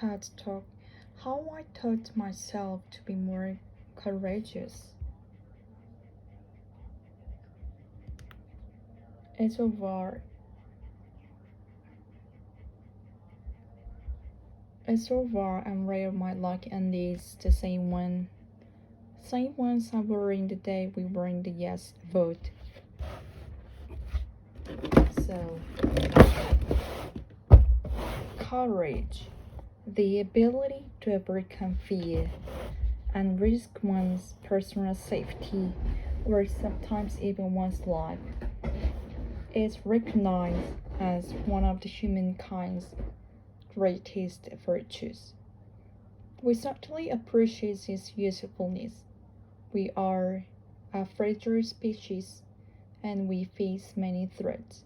TED Talk, How I Taught Myself to Be More Courageous. It's over. I'm real my luck and it's the same one. Same ones I were in the day we were in the yes vote. So, courage. The ability to overcome fear and risk one's personal safety or sometimes even one's life is recognized as one of the humankind's greatest virtues. We certainly appreciate its usefulness. We are a fragile species and we face many threats,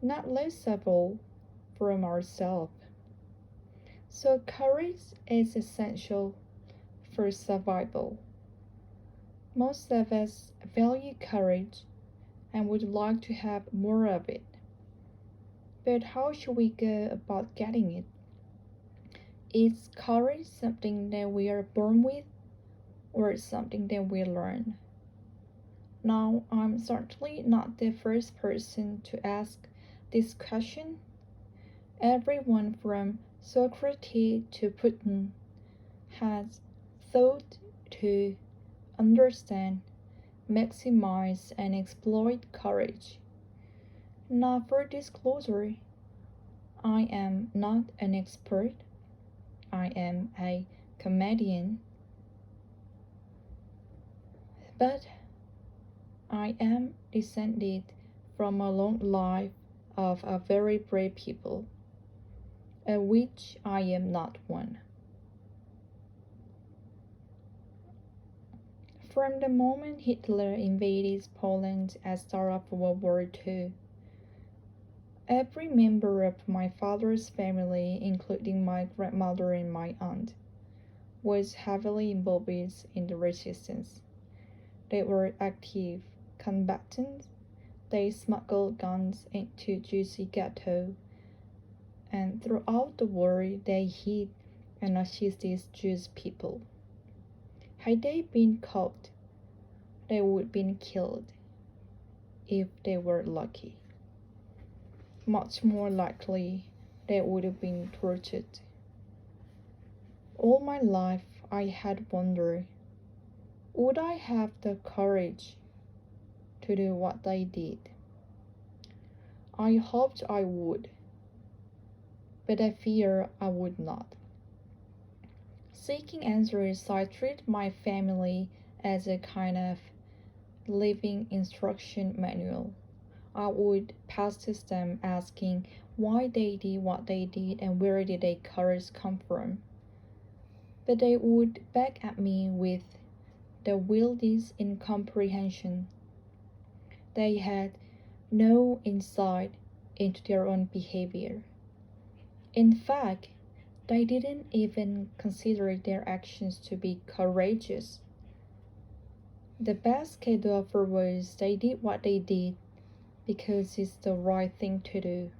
not less of all from ourselves. So courage is essential for survival. Most of us value courage and would like to have more of it. But how should we go about getting it? Is courage something that we are born with or something that we learn? Now, I'm certainly not the first person to ask this question. Everyone from Socrates to Putin has thought to understand, maximize, and exploit courage. Now, for disclosure, I am not an expert. I am a comedian, but I am descended from a long life of a very brave people, of which I am not one. From the moment Hitler invaded Poland at the start of World War II, every member of my father's family, including my grandmother and my aunt, was heavily involved in the resistance. They were active combatants. They smuggled guns into Jersey ghetto, and throughout the war they hid and assisted Jewish people. Had they been caught, they would have been killed if they were lucky. Much more likely, they would have been tortured. All my life, I had wondered, would I have the courage to do what they did? I hoped I would, but I fear I would not. Seeking answers, I treat my family as a kind of living instruction manual. I would pester them asking why they did what they did and where did their courage come from. But they would back at me with the wildest incomprehension. They had no insight into their own behavior. In fact, they didn't even consider their actions to be courageous. The best case offer was they did what they did because it's the right thing to do.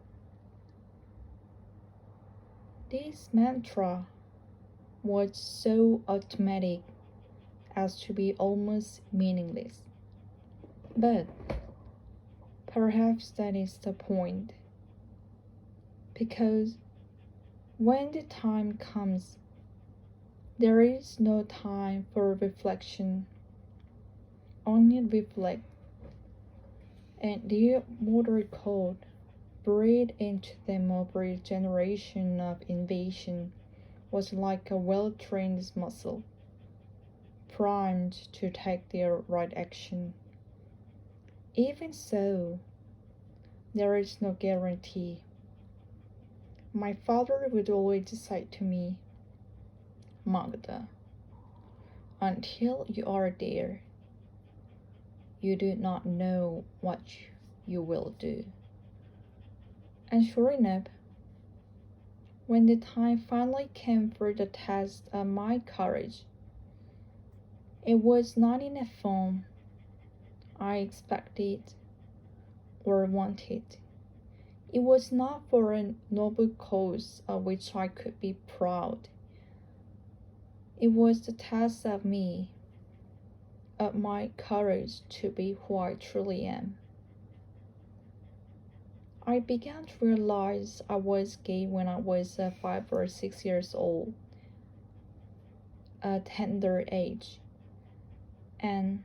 This mantra was so automatic as to be almost meaningless. But perhaps that is the point. Because when the time comes, there is no time for reflection. Only reflect. And the modern code bred into them over a generation of invasion was like a well-trained muscle, primed to take their right action. Even so, there is no guarantee. My father would always say to me, Magda, until you are there, you do not know what you will do. And sure enough, when the time finally came for the test of my courage, it was not in a form I expected or wanted. It was not for a noble cause of which I could be proud. It was the test of me, of my courage to be who I truly am. I began to realize I was gay when I was 5 or 6 years old, a tender age, and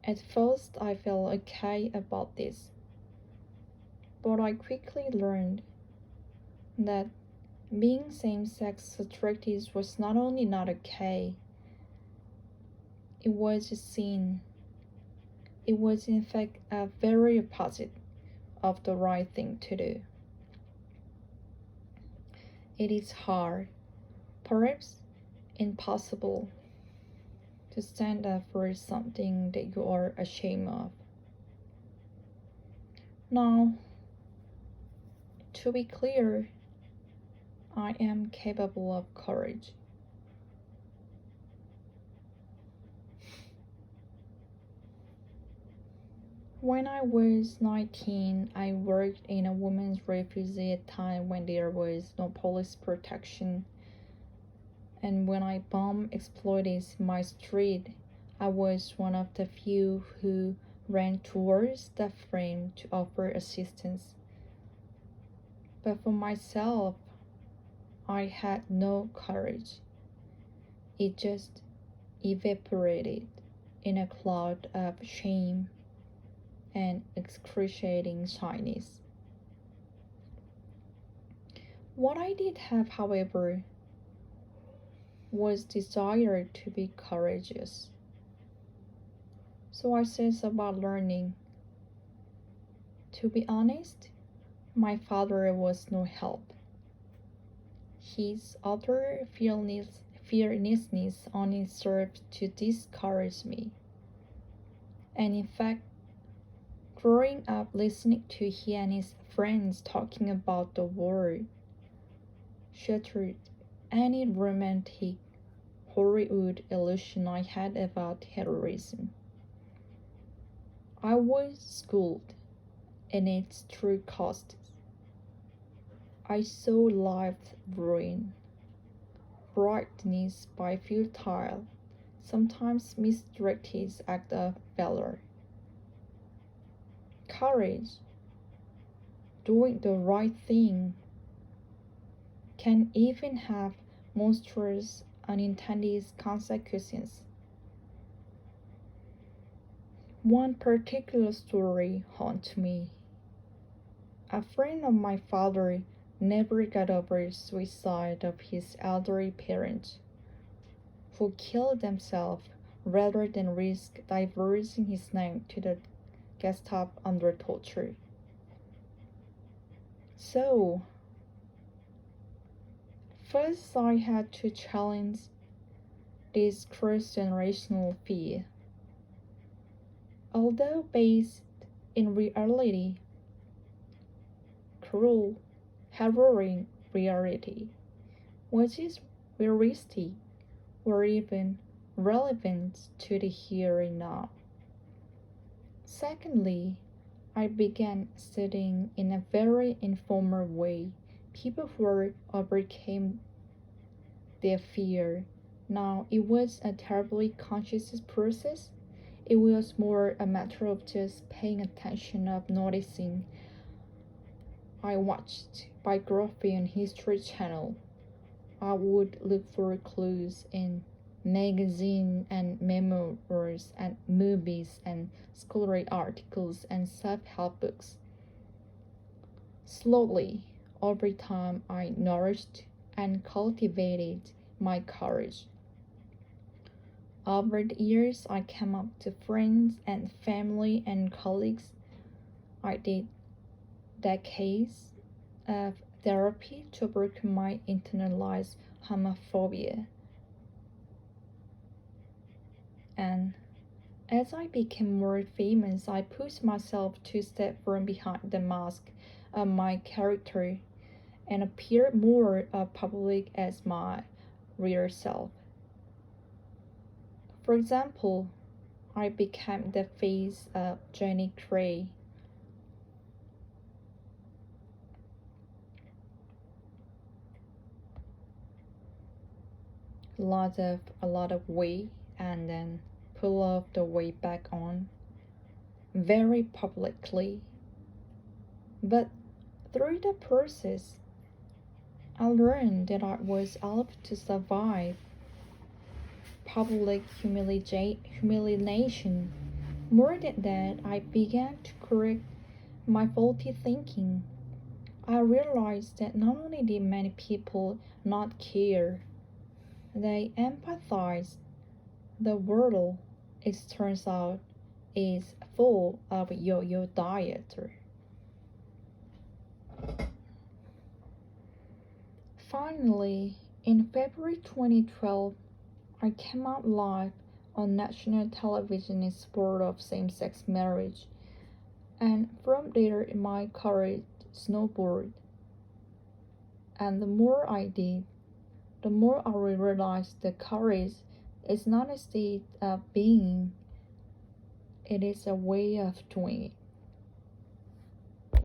at first I felt okay about this. But I quickly learned that being same-sex attracted was not only not okay, it was a sin. It was in fact a very opposite of the right thing to do. It is hard, perhaps impossible, to stand up for something that you are ashamed of. Now, to be clear, I am capable of courage. When I was 19, I worked in a women's refugee at a time when there was no police protection. And when a bomb exploded in my street, I was one of the few who ran towards the frame to offer assistance. But for myself, I had no courage. It just evaporated in a cloud of shame and excruciating shyness. What I did have, however, was desire to be courageous. So I set about learning. To be honest, my father was no help. His utter fearlessness only served to discourage me. And in fact, growing up listening to he and his friends talking about the war shattered any romantic Hollywood illusion I had about heroism. I was schooled in its true costs. I saw life ruined, brightness by futile, sometimes misdirected act of valor. Courage, doing the right thing, can even have monstrous unintended consequences. One particular story haunts me. A friend of my father never got over the suicide of his elderly parents, who killed themselves rather than risk divulging his name to the Gestapo under torture. So, first I had to challenge this cross-generational fear. Although based in reality, cruel, harrowing reality, was it realistic or even relevant to the here and now? Secondly, I began studying in a very informal way people who overcame their fear. Now, it was a terribly conscious process. It was more a matter of just paying attention, of noticing. I watched biography on History Channel. I would look for clues in magazines and memoirs and movies and scholarly articles and self-help books. Slowly, over time, I nourished and cultivated my courage. Over the years, I came up to friends and family and colleagues. I did decades of therapy to overcome my internalized homophobia. And as I became more famous, I pushed myself to step from behind the mask of my character and appear more public as my real self. For example, I became the face of Jenny Cray. a lot of weight and then pull off the weight back on very publicly. But through the process, I learned that I was able to survive public humiliation. More than that, I began to correct my faulty thinking. I realized that not only did many people not care, they empathize. The world, it turns out, is full of yo-yo dieter. Finally, in February 2012, I came out live on national television in support of same-sex marriage, and from there my courage snowboard. And the more I did, the more I realized that courage is not a state of being, it is a way of doing it.